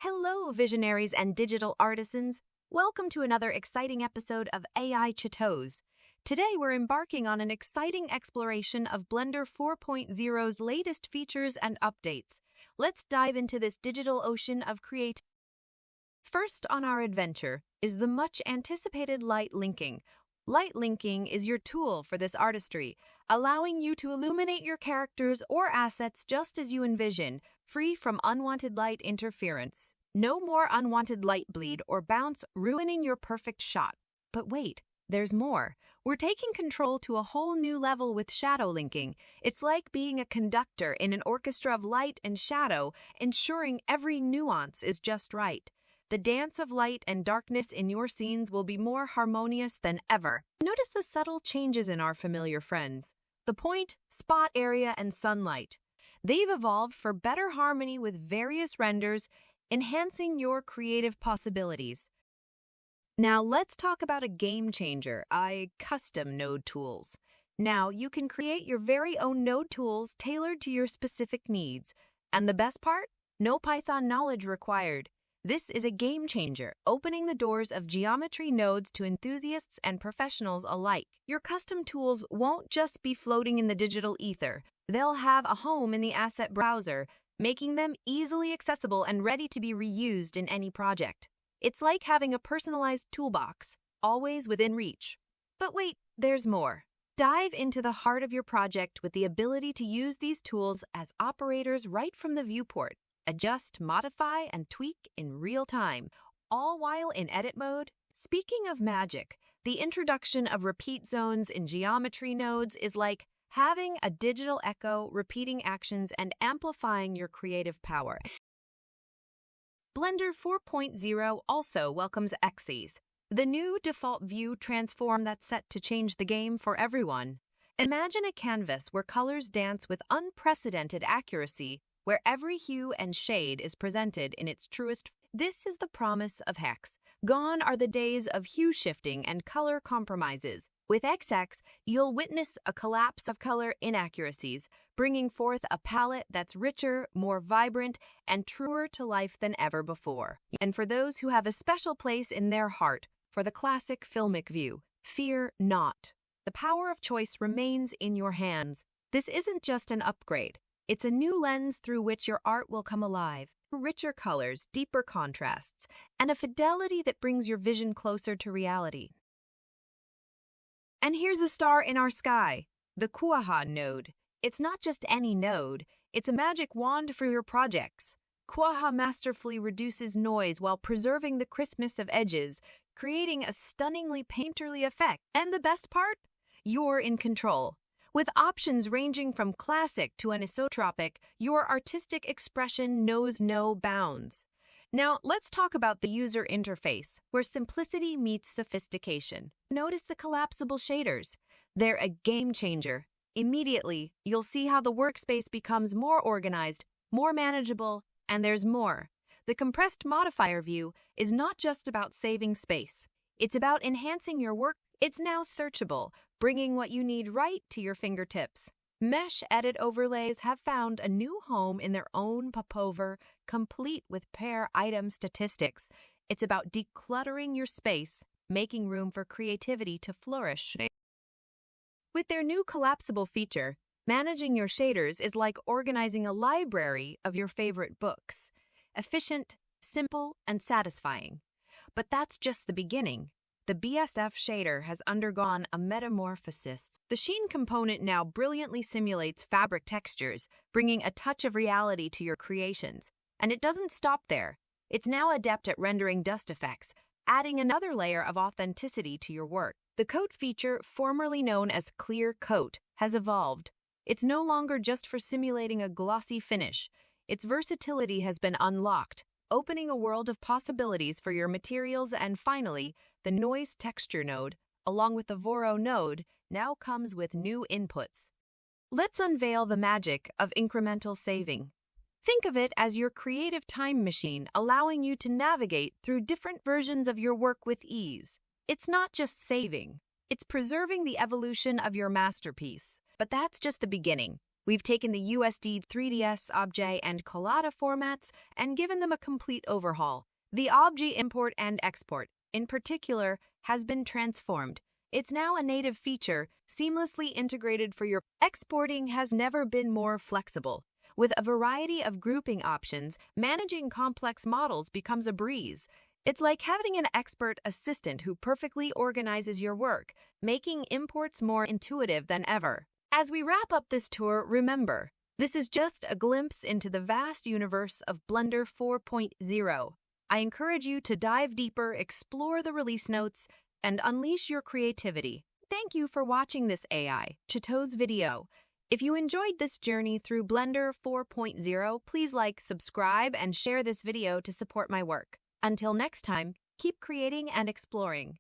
Hello, visionaries and digital artisans. Welcome to another exciting episode of AI Chateaus. Today, we're embarking on an exciting exploration of Blender 4.0's latest features and updates. Let's dive into this digital ocean of creativity. First on our adventure is the much-anticipated light linking. Light linking is your tool for this artistry, allowing you to illuminate your characters or assets just as you envision, free from unwanted light interference. No more unwanted light bleed or bounce, ruining your perfect shot. But wait, there's more. We're taking control to a whole new level with shadow linking. It's like being a conductor in an orchestra of light and shadow, ensuring every nuance is just right. The dance of light and darkness in your scenes will be more harmonious than ever. Notice the subtle changes in our familiar friends. The point, spot area, and sunlight. They've evolved for better harmony with various renders, enhancing your creative possibilities. Now let's talk about a game changer, custom node tools. Now you can create your very own node tools tailored to your specific needs. And the best part? No Python knowledge required. This is a game changer, opening the doors of geometry nodes to enthusiasts and professionals alike. Your custom tools won't just be floating in the digital ether. They'll have a home in the asset browser, making them easily accessible and ready to be reused in any project. It's like having a personalized toolbox, always within reach. But wait, there's more. Dive into the heart of your project with the ability to use these tools as operators right from the viewport. Adjust, modify, and tweak in real time, all while in edit mode. Speaking of magic, the introduction of repeat zones in geometry nodes is like having a digital echo, repeating actions, and amplifying your creative power. Blender 4.0 also welcomes X's, the new default view transform that's set to change the game for everyone. Imagine a canvas where colors dance with unprecedented accuracy, where every hue and shade is presented in its truest. This is the promise of Hex. Gone are the days of hue shifting and color compromises. With XX, you'll witness a collapse of color inaccuracies, bringing forth a palette that's richer, more vibrant, and truer to life than ever before. And for those who have a special place in their heart for the classic filmic view, fear not. The power of choice remains in your hands. This isn't just an upgrade. It's a new lens through which your art will come alive. Richer colors, deeper contrasts, and a fidelity that brings your vision closer to reality. And here's a star in our sky, the Kuaha node. It's not just any node, it's a magic wand for your projects. Kuaha masterfully reduces noise while preserving the crispness of edges, creating a stunningly painterly effect. And the best part? You're in control. With options ranging from classic to anisotropic, your artistic expression knows no bounds. Now, let's talk about the user interface, where simplicity meets sophistication. Notice the collapsible shaders. They're a game changer. Immediately, you'll see how the workspace becomes more organized, more manageable, and there's more. The compressed modifier view is not just about saving space. It's about enhancing your work. It's now searchable, bringing what you need right to your fingertips. Mesh edit overlays have found a new home in their own popover, complete with pair item statistics. It's about decluttering your space, making room for creativity to flourish. With their new collapsible feature, managing your shaders is like organizing a library of your favorite books. Efficient, simple, and satisfying. But that's just the beginning. The BSF shader has undergone a metamorphosis. The sheen component now brilliantly simulates fabric textures, bringing a touch of reality to your creations. And it doesn't stop there. It's now adept at rendering dust effects, adding another layer of authenticity to your work. The coat feature, formerly known as Clear Coat, has evolved. It's no longer just for simulating a glossy finish. Its versatility has been unlocked, opening a world of possibilities for your materials. And finally, the Noise Texture node, along with the Voro node, now comes with new inputs. Let's unveil the magic of incremental saving. Think of it as your creative time machine, allowing you to navigate through different versions of your work with ease. It's not just saving, it's preserving the evolution of your masterpiece. But that's just the beginning. We've taken the USD 3DS Objet and Collada formats and given them a complete overhaul. The Objet import and export, in particular, has been transformed. It's now a native feature, seamlessly integrated for your exporting has never been more flexible. With a variety of grouping options, managing complex models becomes a breeze. It's like having an expert assistant who perfectly organizes your work, making imports more intuitive than ever. As we wrap up this tour, remember, this is just a glimpse into the vast universe of Blender 4.0. I encourage you to dive deeper, explore the release notes, and unleash your creativity. Thank you for watching this AI Chito's video. If you enjoyed this journey through Blender 4.0, please like, subscribe, and share this video to support my work. Until next time, keep creating and exploring.